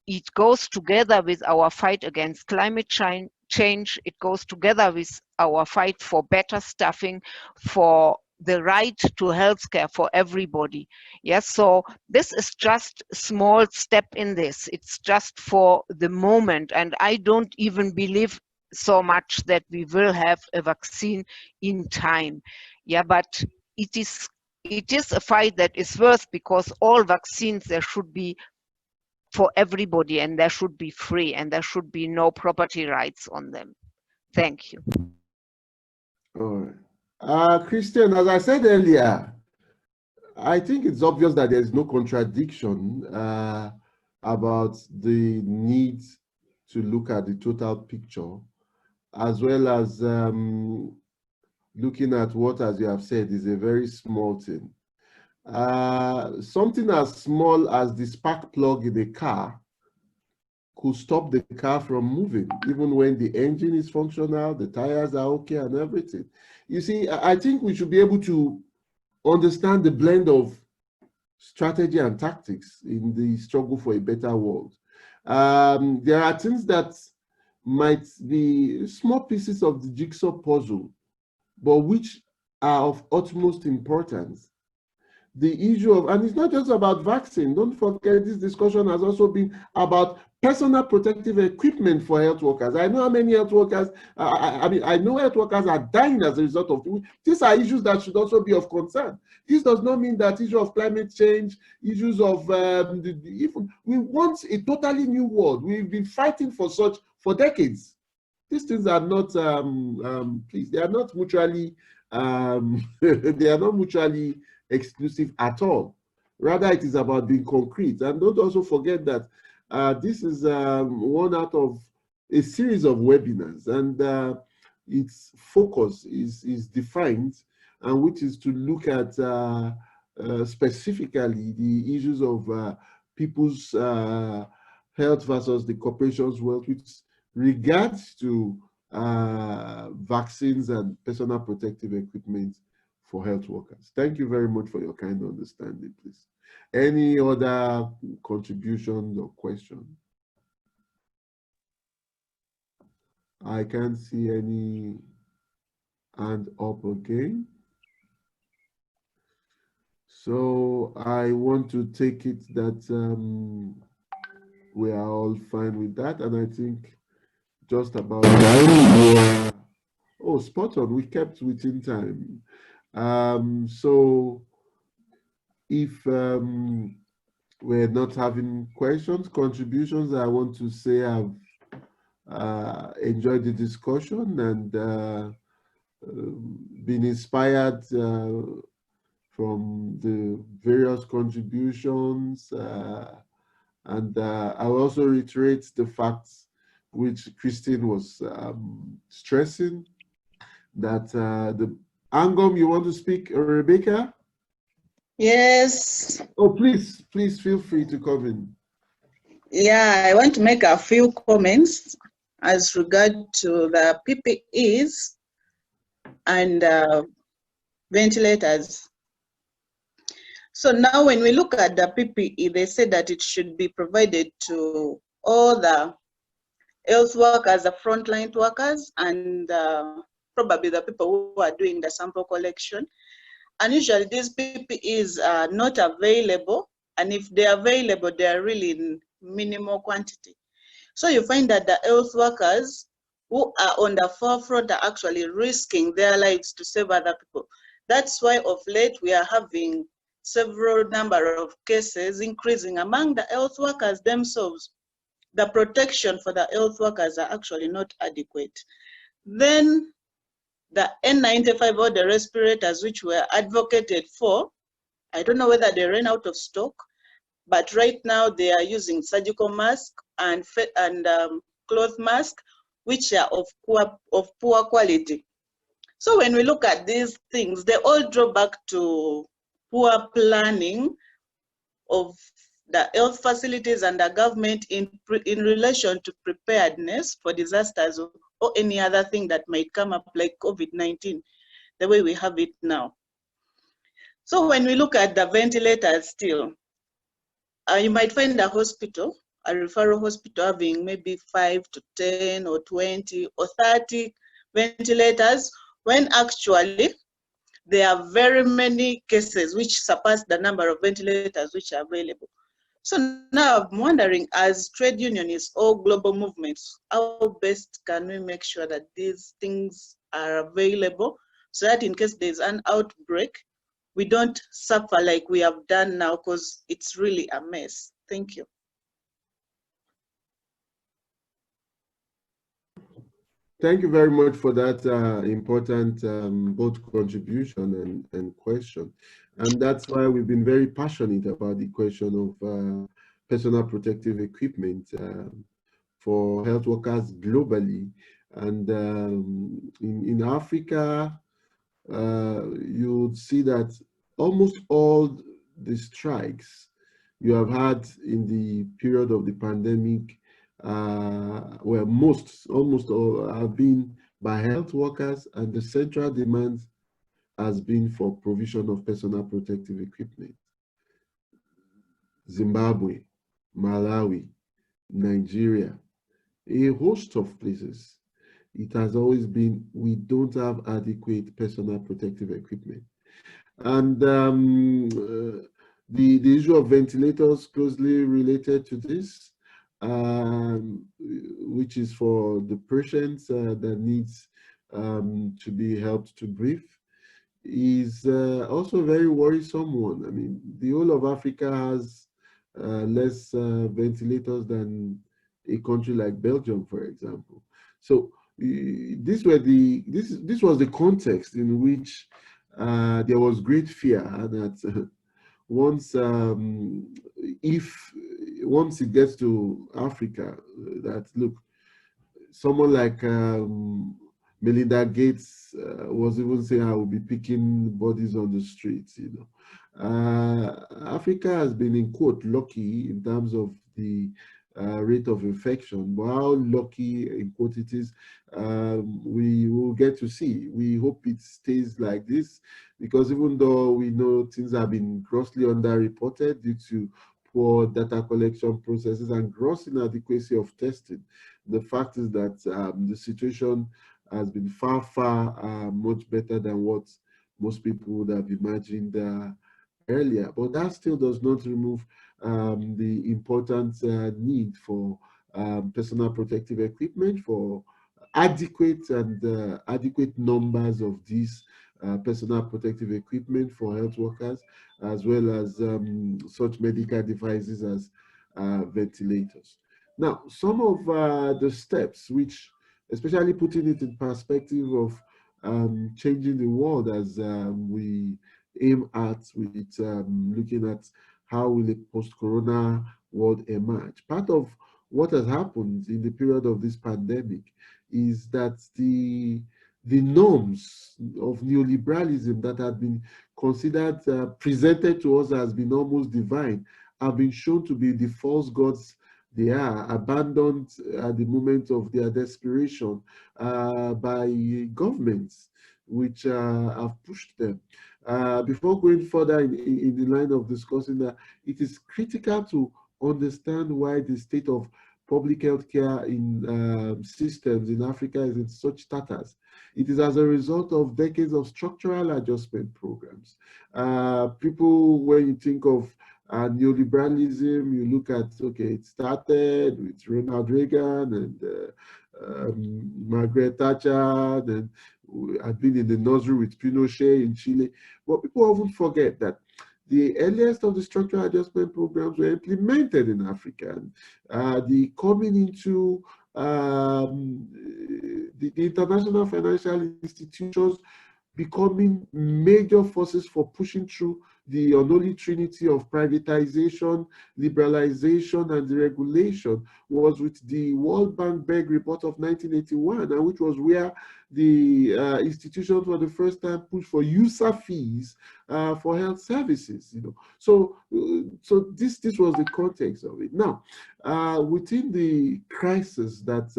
It goes together with our fight against climate change. It goes together with our fight for better staffing, for the right to healthcare for everybody. Yes, so this is just a small step in this. It's just for the moment, and I don't even believe so much that we will have a vaccine in time. Yeah, but it is a fight that is worth, because all vaccines, there should be for everybody, and there should be free, and there should be no property rights on them. Thank you. All right. Christian, as I said earlier, I think it's obvious that there's no contradiction about the need to look at the total picture, as well as looking at what, as you have said, is a very small thing. Something as small as the spark plug in a car could stop the car from moving, even when the engine is functional, the tires are okay and everything. You see, I think we should be able to understand the blend of strategy and tactics in the struggle for a better world. There are things that might be small pieces of the jigsaw puzzle, but which are of utmost importance. The issue of, and it's not just about vaccine, don't forget this discussion has also been about personal protective equipment for health workers. I know how many health workers, I know health workers are dying as a result of, these are issues that should also be of concern. This does not mean that issue of climate change, issues of, we want a totally new world. We've been fighting for such for decades. These things are not, please, they are not mutually, they are not mutually exclusive at all. Rather, it is about being concrete. And don't also forget that this is one out of a series of webinars, and its focus is defined, and which is to look at specifically the issues of people's health versus the corporation's wealth, which regards to vaccines and personal protective equipment for health workers. Thank you very much for your kind understanding, please. Any other contributions or questions? I can't see any hand up again. So I want to take it that we are all fine with that, and I think just about time. Oh, spot on, we kept within time. So if we're not having questions, contributions, I want to say I've enjoyed the discussion and been inspired from the various contributions, and I will also reiterate the facts which Christine was stressing, that the Angom, you want to speak, Rebecca? Yes. Oh, please feel free to come in. Yeah, I want to make a few comments as regard to the PPEs and ventilators. So now when we look at the PPE, they say that it should be provided to all the health workers, the frontline workers, and probably the people who are doing the sample collection. And usually these PPEs are not available, and if they're available, they're really in minimal quantity. So you find that the health workers who are on the forefront are actually risking their lives to save other people. That's why of late we are having several number of cases increasing among the health workers themselves. The protection for the health workers are actually not adequate. Then the N95 or the respirators which were advocated for, I don't know whether they ran out of stock, but right now they are using surgical mask and cloth mask, which are of poor quality. So when we look at these things, they all draw back to poor planning of the health facilities and the government in relation to preparedness for disasters or any other thing that might come up, like COVID-19, the way we have it now. So when we look at the ventilators still, you might find a hospital, a referral hospital, having maybe 5 to 10 or 20 or 30 ventilators, when actually there are very many cases which surpass the number of ventilators which are available. So now I'm wondering, as trade unionists or global movements, how best can we make sure that these things are available so that in case there's an outbreak, we don't suffer like we have done now, because it's really a mess. Thank you. Thank you very much for that important both contribution and question. And that's why we've been very passionate about the question of personal protective equipment for health workers globally. And in Africa, you would see that almost all the strikes you have had in the period of the pandemic, where almost all have been by health workers, and the central demand has been for provision of personal protective equipment. Zimbabwe, Malawi, Nigeria, a host of places. It has always been, we don't have adequate personal protective equipment. And the issue of ventilators closely related to this, which is for the patients that needs to be helped to breathe, is also very worrisome one. I mean, the whole of Africa has less ventilators than a country like Belgium, for example. So this was the context in which there was great fear that once it gets to Africa, that look, someone like Melinda Gates was even saying, I will be picking bodies on the streets, you know. Africa has been, in quote, lucky in terms of the rate of infection, but how lucky, in quote, it is, we will get to see. We hope it stays like this, because even though we know things have been grossly underreported due to poor data collection processes and gross inadequacy of testing, the fact is that the situation has been far much better than what most people would have imagined earlier. But that still does not remove the important need for personal protective equipment, for adequate numbers of these personal protective equipment for health workers, as well as such medical devices as ventilators. Now, some of the steps which, especially putting it in perspective of changing the world as we aim at with looking at how will a post-corona world emerge. Part of what has happened in the period of this pandemic is that the norms of neoliberalism that had been considered, presented to us as being almost divine, have been shown to be the false gods they are, abandoned at the moment of their desperation by governments which have pushed them. Before going further in the line of discussing that, it is critical to understand why the state of public health care in systems in Africa is in such tatters. It is as a result of decades of structural adjustment programs. People, when you think of neoliberalism, you look at, okay, it started with Ronald Reagan and Margaret Thatcher, and I've been in the nursery with Pinochet in Chile. But people often forget that the earliest of the structural adjustment programs were implemented in Africa. The coming into the international financial institutions becoming major forces for pushing through the unholy trinity of privatization, liberalization, and deregulation was with the World Bank Berg report of 1981, and which was where the institution for the first time pushed for user fees for health services. You know, so this was the context of it. Now, within the crisis that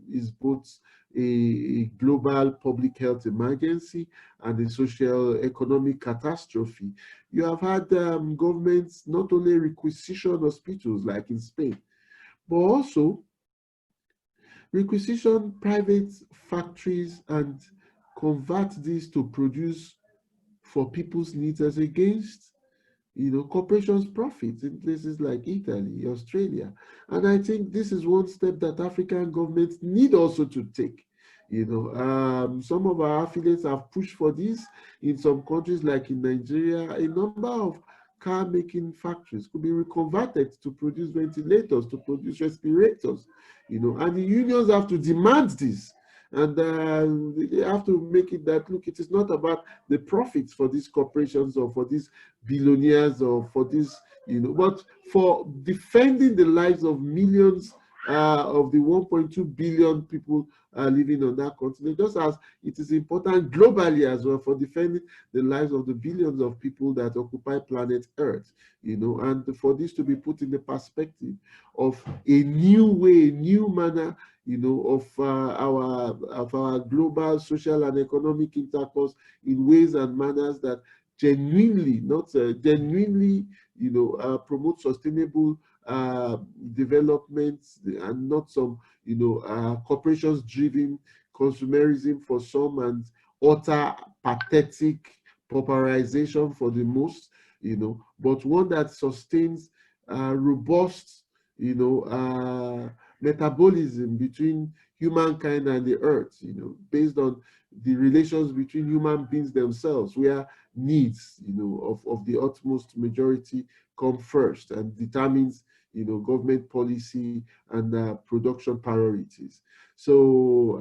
is both a global public health emergency and a social economic catastrophe, you have had governments not only requisition hospitals like in Spain, but also requisition private factories and convert these to produce for people's needs as against, you know, corporations' profits in places like Italy, Australia. And I think this is one step that African governments need also to take. You know, some of our affiliates have pushed for this in some countries, like in Nigeria. A number of car making factories could be reconverted to produce ventilators, to produce respirators, you know, and the unions have to demand this. And they have to make it that, look, it is not about the profits for these corporations or for these billionaires or for these, but for defending the lives of millions of the 1.2 billion people living on that continent, just as it is important globally as well for defending the lives of the billions of people that occupy planet Earth, and for this to be put in the perspective of a new way, a new manner, of our global social and economic intercourse in ways and manners that genuinely, promote sustainable development, and not some, corporations-driven consumerism for some and utter pathetic pauperization for the most, but one that sustains robust, metabolism between humankind and the earth, based on the relations between human beings themselves, where needs, of the utmost majority come first and determines, government policy and production priorities. So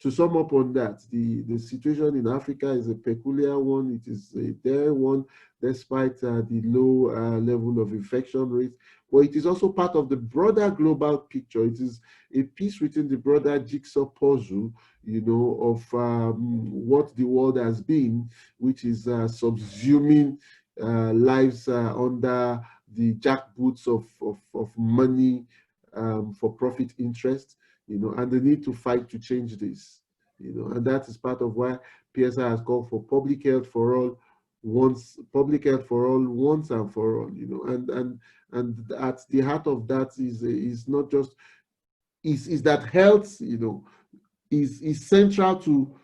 to sum up on that, the situation in Africa is a peculiar one. It is a dire one, despite the low level of infection rate. But it is also part of the broader global picture. It is a piece within the broader jigsaw puzzle, of what the world has been, which is subsuming lives under the jackboots of money for profit interest, and the need to fight to change this, and that is part of why PSI has called for public health for all once and for all, and at the heart of that is not just is that health, is central to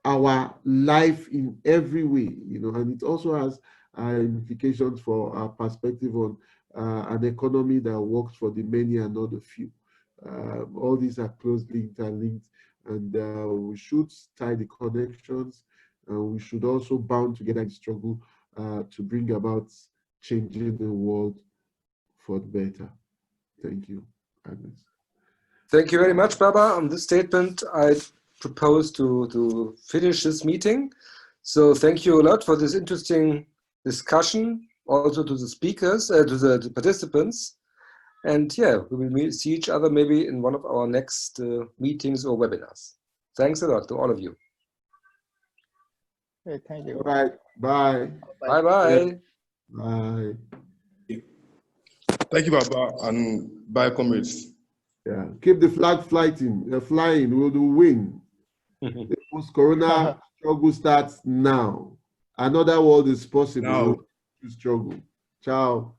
our life in every way, and it also has implications for our perspective on an economy that works for the many and not the few. All these are closely interlinked, and we should tie the connections. We should also bound together in struggle to bring about changing the world for the better. Thank you, Agnes. Thank you very much, Baba. On this statement, I propose to finish this meeting. So thank you a lot for this interesting discussion, also to the speakers, to the participants. And yeah, we will see each other maybe in one of our next meetings or webinars. Thanks a lot to all of you. Okay, thank you. All right. Bye. Bye-bye. Bye. Thank you, Baba, and bye, comrades. Yeah. Keep the flag flying. We'll win. The post-corona struggle starts now. Another world is possible. Now. Struggle. Ciao.